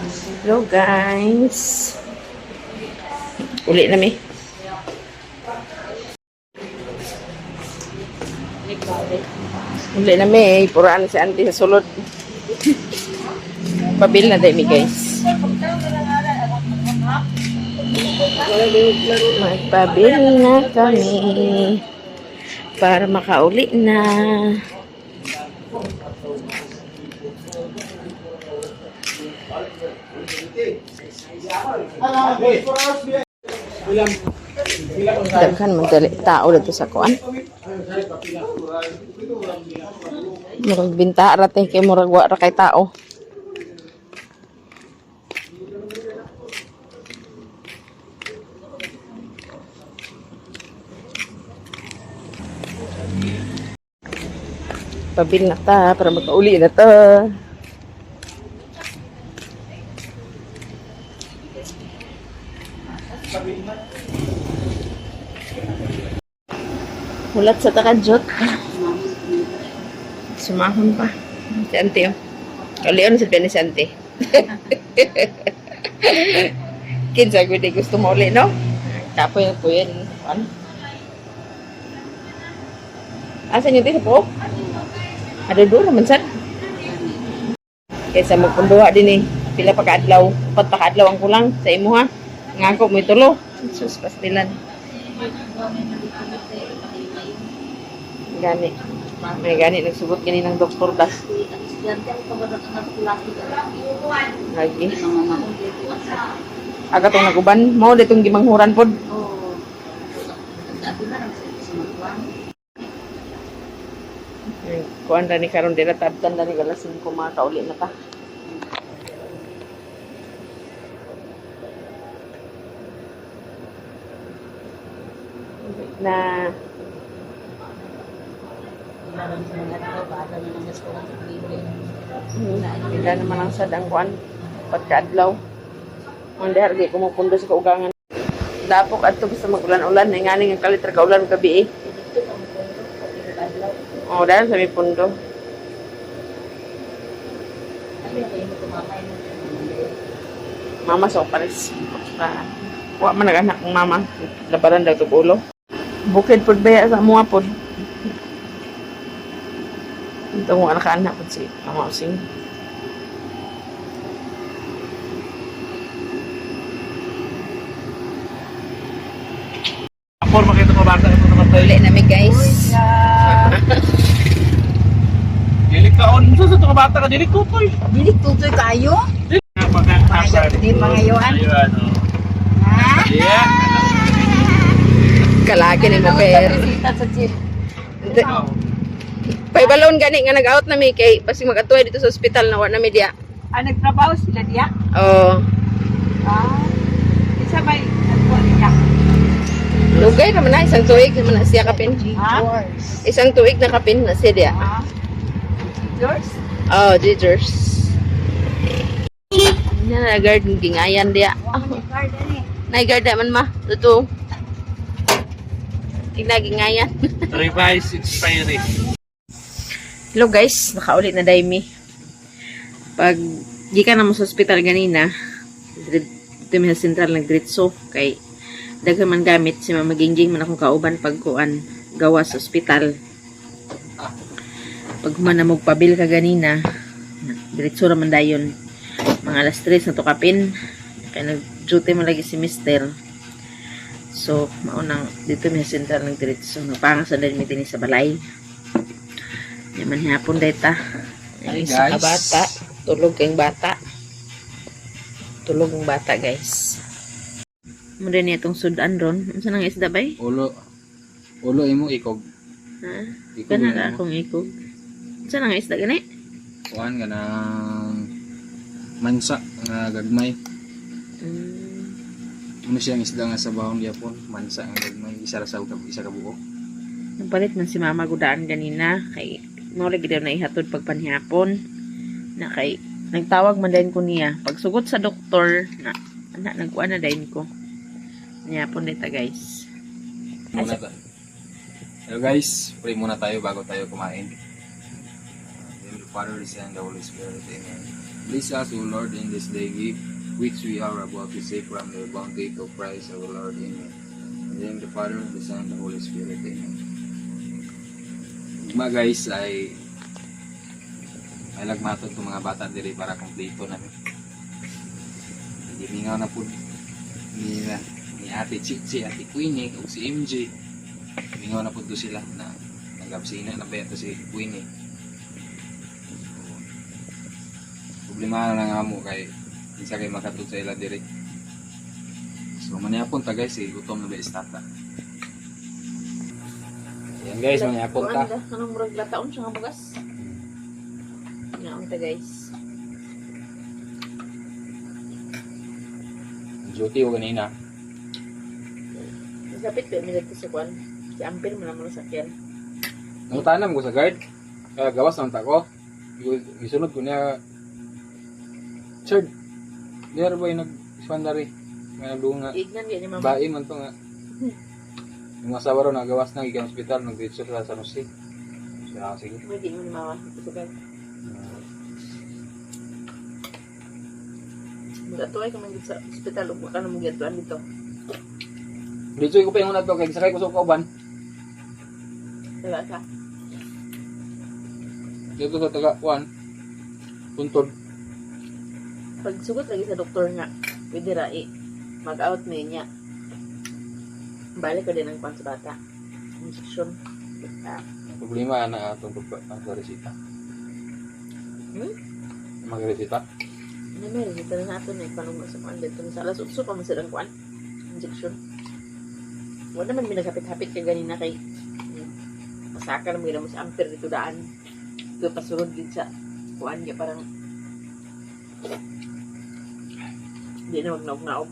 Hello guys. Uli na mi. Uli na mi. Puraan si auntie sa sulod. Pabil na dahil mi guys. Magpabil na kami. Para makauli na. Daghan man dali tao dito sa kuan. Murag binta ra kay murag wa ra kay tao. Pabil na ta para makauli na ta. Mulat sa takadjot. Sumahon pa. Si auntie oh. Kalion sa ni si auntie. Kinsa ko di gusto mo uli, no? Tapo yung po yan. Ano? Asan yung tito po? Ada doon naman saan? Kaysa magpunduha din eh. Pila pa kaadlaw. 4 pa kaadlaw ang kulang sa imo ha. Ngako mo itulo. Sus, pastilan. Gani. May gani nagsugot gani ng doktor das. Lagi. Aga tong naguban mo ditong gimanghuran pod. Kuan ra ni karon dira tabtan dari galas 5 makauli na ta. Na Hindi naman ang sadang kuan pagkaadlaw. Hindi hargi kumupundo sa kaugangan. Dapok adto gusto mag-ulan-ulan na nga nga kalitra ka ulan gabi eh. Oh, dahil sa may pundo. Mama sa pares. Wa man nag-anak ng mama. Labaran daw ito ulo. Bukid pod baya sa mga pod. Ito mo anak-anak pod si Mama Using. Apor makita mo bata ito naman tayo. Uli namin guys. Dilik ka on. Sa ito ka bata ka dilik tutoy. Dilik tutoy tayo? Di pangayuan? Ha? Yeah. Kalaki ni mo per. Sa jeep. Pay balon gani nga nag-out na mi kay pasig mag-atuay dito sa ospital na wa na mi diya. Nagtrabaho sila diya? Oh, Isa may nagkuha niya? lugay naman na isang tuig naman na siya kapin. Ha? Isang tuig na kapin na siya diya. Yours? Oh, Jijers. Na garden gingayan diya. Na-guard man ma. Tuto. Gingayan. Revise expiry. Hello guys, nakaulit na dahil mi. Pag gikan na mo sa hospital ganina, dito mi sa central nagdiretso kay daghan man gamit si Mama Gingging man akong kauban pagkuan gawa sa hospital. Pag human na magpabil ka ganina, diretso raman dayon. Mga alas 3 na tukapin. Kaya nag-duty mo lagi si Mister. So, maunang dito mi sa central nagdiretso. Napangas na dahil mi tini sa balay. Yaman hapon data. Ay, isa ka bata. Tulog kang bata. Tulog ang bata, guys. Muna niya itong sudan ron. Ano nang isda ba eh? Ulo. Ulo imo ikog. Ha? Ikog Gana imo. na akong ikog. Ano nang isda gani? Kuan ka ng mansa nga gagmay. Ano siyang isda nga sa bahong yapon. Mansa nga gagmay. Isa ka buo. Nagpalit man si Mama Gudaan ganina. Kay mo lagi daw na ihatod pagpanhapon. Na kay nagtawag man din ko niya. Pagsugot sa doktor, nagkuha na din ko. Niyapon dito guys. Muna ta. Hello guys, pray muna tayo bago tayo kumain. In the Father, the Son, and the Holy Spirit. Amen. Bless us, O Lord, in this day gift, which we are about to receive from the bounty of Christ, our Lord. Amen. In the name of the Father, the Son, and the Holy Spirit. Amen. Mga guys, ay lagmaton itong mga bata diri para kompleto namin. Hindi mingaw na po ni Ate Chichi, Ate Queenie, o si MJ. Mingaw na po to sila na nagabsina na ba ito si Queenie. Problema na lang mo kay isa kay makatod sa ila diri. So maniyapon ta guys, gutom na ba istata. Yan guys, maniyapon ta. Anong murag lataon siya nga bugas? Naon ta guys. Duty o ganina. Kapit pa minag sa kwan. Si Ampir mo naman sa sakyan. Nangutanam ko sa guard. Gawas ng tako. Gisunod ko niya. Chard. Diyan ba yung nag-spandari? May nagduong nga. Ignan ganyan mama. Bae man to nga. Yung asawa raw nagawas na gikan hospital. Nag-diretso sa San Jose. Siya, sige. Hindi mo ni mama. Isugan. Magatuay ka man sa hospital. Huwag ka na magyatuan dito. Dito ko pa yung una to. Kaya sakay ko sa kauban. Taga ka. Dito sa taga 1. Puntod. Pag sugot lagi sa doktor nga, pwede ra mag-out na niya. Balik ka din ang kwan sa bata. Injection. Ang problema na itong pagkaresita. Magresita? Ano may resita na natin eh. Paano mo sa kwan dito. Sa alas 8 pa mo silang kwan. Injection. Wala naman minagapit-hapit ka ganina kay masaka na mo sa Ampir dito daan. Ito pasunod din sa kwan niya parang hindi na magnaog-naog.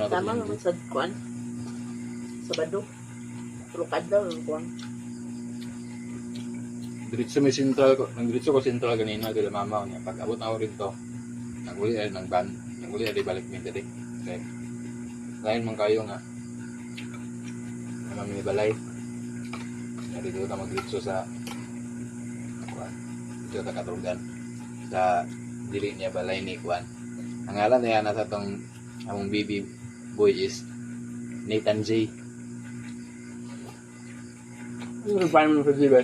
Tama naman sa kuan. Sa bado. Tulukad daw ng kuan. Diretso may sentral ko. Nagdiretso ko sentral ganina dila mama niya. Pag abot ako rito, naguli ay ng van. Naguli ay balik mi dali. Okay. Lain man kayo nga. Naman may balay. Dito ka magdiretso sa kuan. Dito ka katulugan. Sa dili niya balay ni kuan. Ang ngalan niya nasa tong among baby boy is Nathan J. Ano pa naman sa J ba?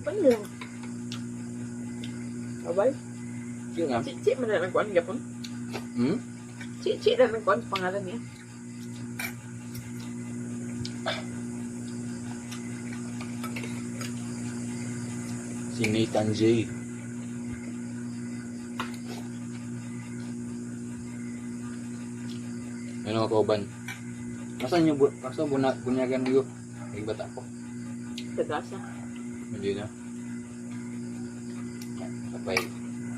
Paano yun? Abay? Yun nga. Cici man na nagkuhan gapon? Hmm? Cici na nagkuhan sa pangalan niya. Si Nathan J. Ano mga kauban? Nasaan yung bunyagan mo yun? Nagbata ko. Tagasa. Hindi na. Kapay,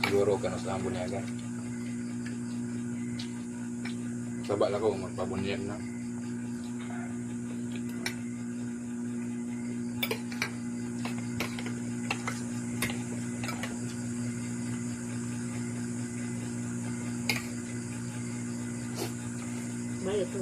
siguro ka na sa bunyagan. Saba lang ko, magpabunyag na. May ito.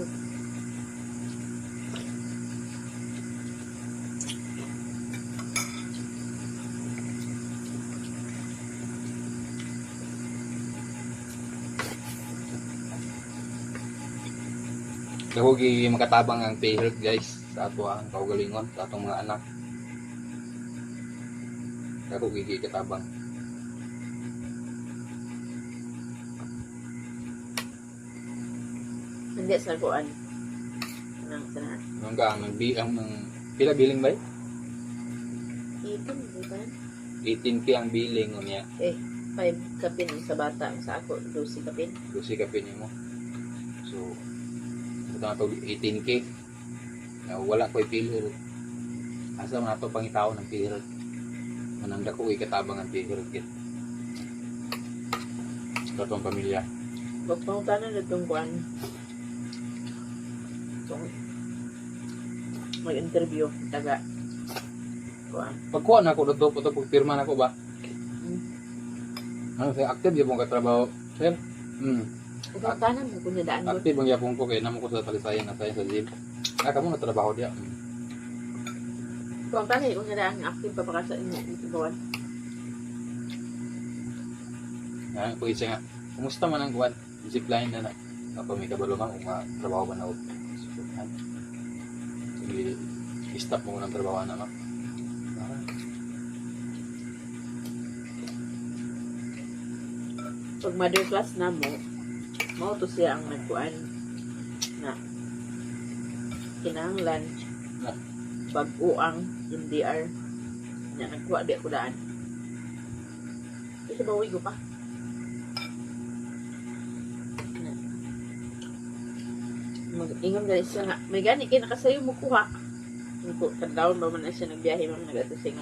Kahugi makatabang ang pay-health guys sa ato ang kaugalingon sa atong mga anak. Kahugi katabang. Hindi sa kuan. Anong sanahan? Hanggang ang pila billing ba? Ipon, di ba? 18k ang billing niya. 5 kapin ang sa bata. Ang sa ako, 12 kapin. Lucy ka pin mo. So, ito na ito 18k. Na wala ko i-pay-health. Asa mga ito pangitao ng pay-health. Manang dako ikatabang ang pay-health kit. Sa itong pamilya. Pagpangutanan na itong kuan. Itong mag-interview. Taga. Kuan. Pagkuha na ako dito, ito pagpirma na ako ba? Ano, say active yung mong katrabaho. Sir? Ikaw tanan mo kung nadaan mo. Active ang yapon ko kaya naman ko sa talisayan na sa gym. Kamu na trabaho dia. Ikaw tanan kung nadaan nga active pa sa inyo. Ito gawan. Ko isa nga. Kumusta man ang kuwan? Zipline na na. Ako may kabalo kang kung trabaho ba na ako. I-stop mo ng trabaho na ma. Pag mother class na mo, mao to siya ang nagkuan na kinahanglan Na. bag-uang MDR na nagkuha di ako daan. Kasi bawi ko pa. Mag-ingon guys siya nga, may gani kayo nakasayo mo kuha. Kadawon ba man na siya nagbiyahe mga nagatusing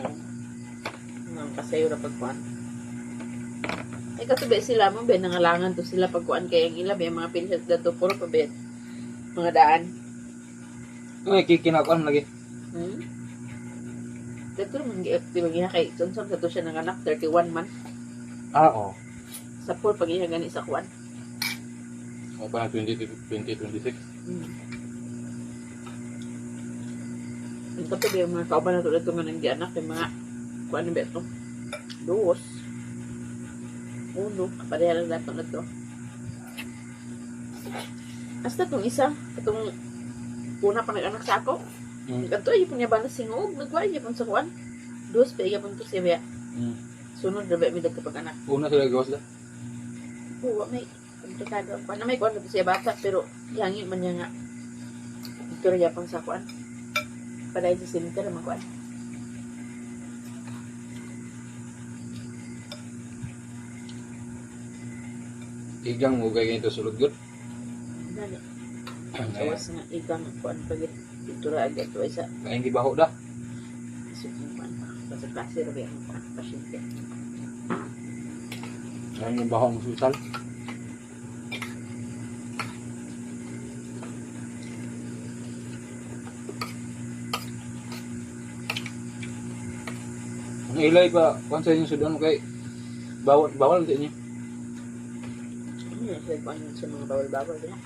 ng kasayo na pagkuhan. Ay katubi sila mo, be, nangalangan to sila pagkuhan kaya ang ila, be, mga pinset dato, puro pa, be, mga daan. Ay, kikinakuan lagi. Dato naman, di ba giha kay, sunsam sa to siya ng anak, 31 man, Oo. sa pool, pag iha gani sa kuhan. O pa 2026. Ang katubi, yung mga kauban na tulad ko nga nang di anak, yung mga, kuhan na ba ito? Dos. Uno, pareha lang dato na to. Hasta itong isa, itong una pa nag-anak sa ako. Ganto ay punya ba na singog, nagway yapon sa kuan. Dos pa yapon to siya. Sunod na ba mi dagko pag anak. Una sila gawas da. Oo, may komplikado ang kuan. Na may kuan na to siya bata pero hangin man niya nga. Ito ra yapon sa kuan. Paday sa center man kuan. Igang mo kay ganito sulod gud. Dali. Kawas nga igang kuan pagit dito ra agad to isa. Kain gibaho da. Isip mo kuan. Kasi klase ra ba ang kuan pasyente. Kain gibaho ang sulsal. Ang ilay pa, kung sa inyo sudan kay bawal sa inyo. Ano yan sila kuan sa mga bawal-bawal diha.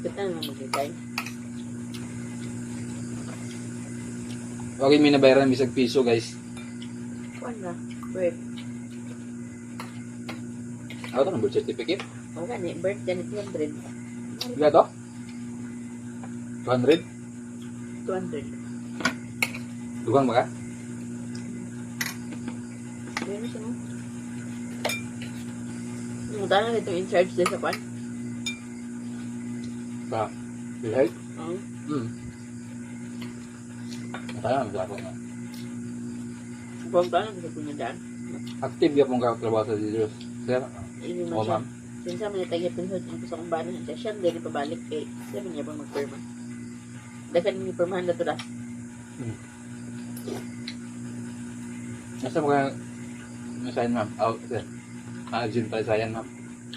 Kita na magkikay. Okay, may nabayaran bisag piso guys. Kuan na. Birth. Ako to, birth certificate. O gani, birth ganit 200. Ilan to? 200? 200. Dugang ba ka? Ano siya mo? Munta na itong in charge din sa kwan. Ba? Bilhay? Oo. Mataya ang ako na. Kung tayo na sa daan. Active ya pong katrabaho sa Diyos. Sir? Ini Oo, mo siya. ma'am. Sinsa man yung taga-pinhod ang gusto kong banan siya. Siya hindi pabalik kay siya man niya bang mag-perma. Dagan yung permahan na to da. Nasa mga nasayan ma'am? Out, sir. Gym pala sayan ma'am.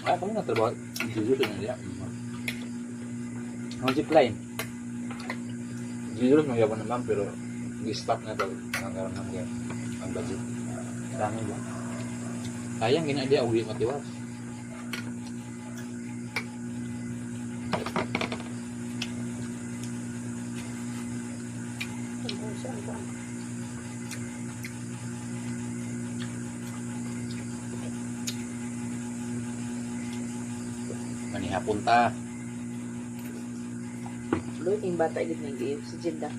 Kamu na trabaho. Diyos na niya. Ang zipline. Diyos magyabon na ma'am pero i-stop na ito. Ang karoon ng ang budget. Dami ba? Sayang gina dia uwi matiwas. Manihapon ta. Loy yung bata gid nang gi-oxygen da.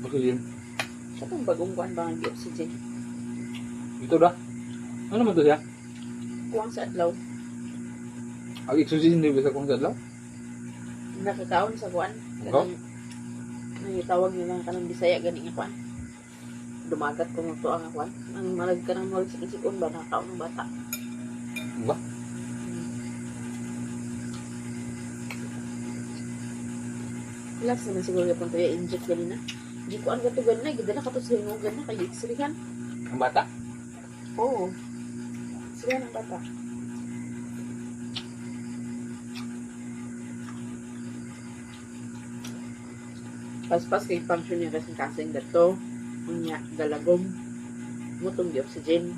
Bakit yun? Sa tong bagong kuan ba ang gi-oxygen? Ito da. Ano naman to siya? Kuwang sa adlaw. Ang exorcism di ba sa kung sadlaw? Nakakaon sa kuan. Ikaw? Nangitawag nila kanang Bisaya gani nga kuan. Dumagat ko to ang kuan. Ang malag ka nang malag sa kisikon ba nakakaon ng bata. Ba? Last naman siguro yung punto yung inject ganina. Di ko ang gatugan na, ganda na kato sa hingugan na, kayo iksirihan. Ang bata? Oo. Sila ng bata. Paspas kay function niya kasing kasing dato. Unya, galagom. Mutong di oxygen.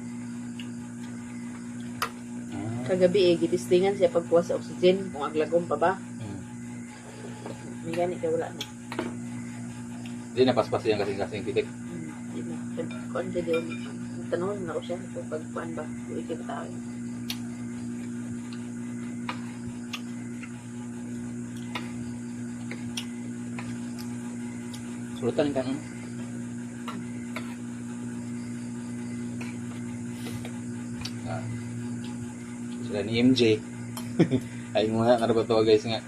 Kagabi gitistingan siya pagkuha sa oxygen kung aglagom pa ba. Hmm. May gani kay wala na. Di napaspas yung kasing-kasing pitik. Di na. Kuan siya di tanong na ko siya kung pagkuan ba. Kung ikita tao. Sulutan kan. Ah. Sila ni MJ. Ay mga karabato guys nga.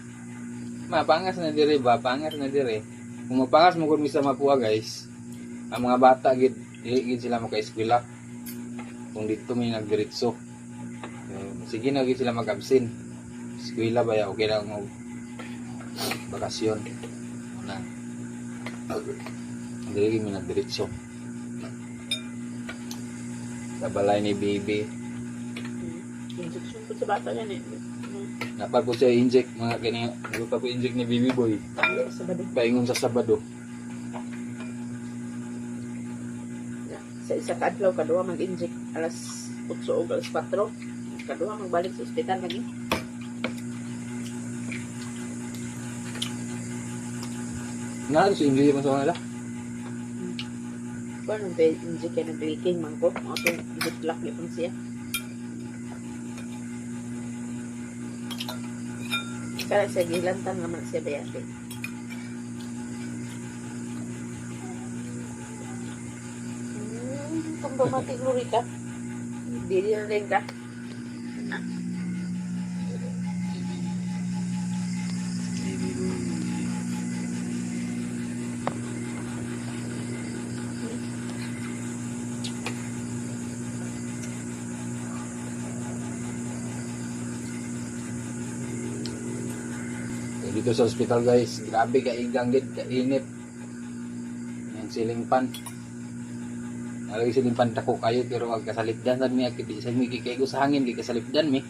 Mapangas na dire ba? Pangas na dire. Kung mapangas mo kun misa mapuha guys. Ang mga bata gid gid sila maka-eskwela. Kung dito may nagdiretso. Sige na gid sila mag-absent. Eskwela ba ya okay lang mo bakasyon. Na. Hindi may nagdiretso. Sa balay ni baby. Injection po sa bata yan eh. Napal po siya inject mga kanya. Nagpa po inject ni baby boy. Sabado. Paingon sa Sabado. Sa isa ka adlaw kadua mag-inject alas 8 o alas 4. Kadua magbalik sa ospital lagi. Nga si inject man sa kanila. Kung anong inject kaya nag-leaking man ko. Mga ito, inject lock niya pang siya. Kaya sa gilantan naman siya bayate. Kung bumatik luri ka, dili na rin ka. Dito sa hospital guys, grabe kaigang gid, kainit. Yung ceiling fan. Nalagay ceiling fan tako kayo pero wag kasalipdan sad mi akiti sa mi kay ko sa hangin di kasalipdan mi.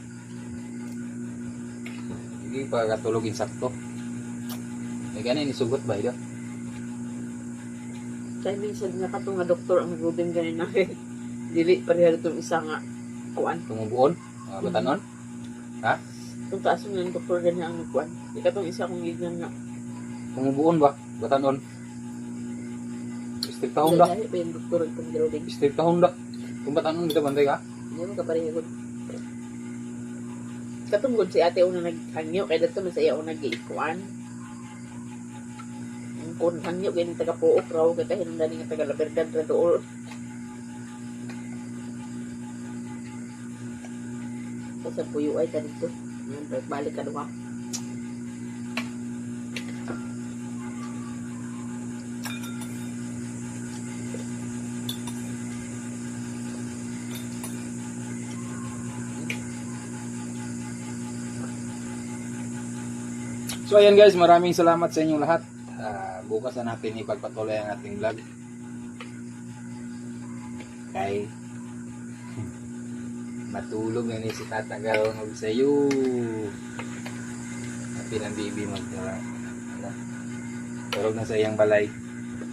Hindi pa katulog insakto. May ganun ni sugot ba ito? Kaya minsan nga katong nga doktor ang nagubing ganin na dili pareha itong isa nga kuan. Tumubuon, mga batanon. Ha? Itong taas ng doktor ganin ang kuan. Di katong isa kong gignan nga. Tumubuon ba? Batanon. Istriktahon da. Dahil pa yung doktor itong galing. Istriktahon da. Kung batanon dito bantay ka? Hindi mo kapareha ko. Katong si ate una naghangyo kaya dito man sa iya una nag-iikuan. Kung hangyo ganyan taga-puok raw kaya hinundan nga taga-laberdad ra dool. Sa puyo ay ka dito. Balik ka doon. So ayan guys, maraming salamat sa inyong lahat. Bukas na natin ipagpatuloy ang ating vlog. Kay matulog na ni si Tata Garo magsayo. Happy ng baby Turog na sa iyang balay.